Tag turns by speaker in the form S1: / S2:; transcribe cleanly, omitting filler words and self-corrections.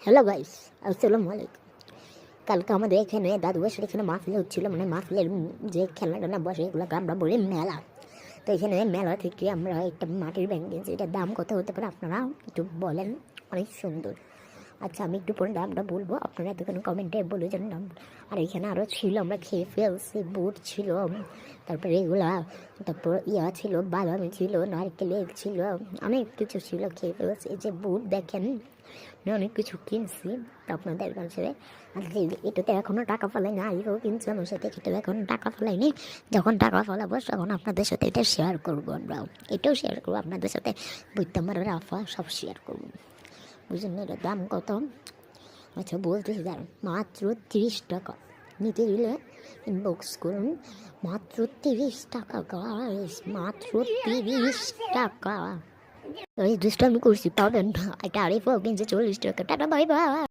S1: Hello guys, আসসালামু আলাইকুম। কালকে আমাদের এখানে দাদু বাসার এখানে মাহফিল হচ্ছিল, মানে মাহফিলের যে খেলনা না বসে এগুলোকে আমরা বলি মেলা। তো এখানে মেলা থেকে আমরা একটা মাটির ব্যাংক কিনছি। এটার দাম কত হতে পারে আপনারা একটু বলেন। অনেক সুন্দর। আচ্ছা, আমি একটু পরে দামটা বলবো, আপনারা এতক্ষণ কমেন্টে বলে যান দাম। আর এখানে আরও ছিল, আমরা খেয়ে ফেলছি। বুট ছিল, তারপরে এগুলা, তারপর ছিল, বাদামি ছিল, নারকেলের ছিল, অনেক কিছু ছিল, খেয়ে ফেলছি। এই যে বুট দেখেন, আমি অনেক কিছু কিনছি আপনাদের কাছে। আর এটাতে এখনও টাকা ফেলাই না, আগেও কিনছি আমার সাথে, কিন্তু এখনও টাকা ফেলাইনি। যখন টাকা ফেলাবো তখন আপনাদের সাথে এটা শেয়ার করবো। আমরা এটাও শেয়ার করবো আপনাদের সাথে, বইতে আমার রাফা সব শেয়ার করবো। বুঝলেন না এটার দাম কত? আচ্ছা বলতেছি, দাঁড়ান। মাত্র 30 টাকা। নিতে দিলে ইনবক্স করুন। মাত্র 30 টাকা গাইস, মাত্র 30 টাকা। এই দুষ্টামি করছি, পাবেন না। এটা আরেফও কিনছে 40 টাকা। Tata, bye bye.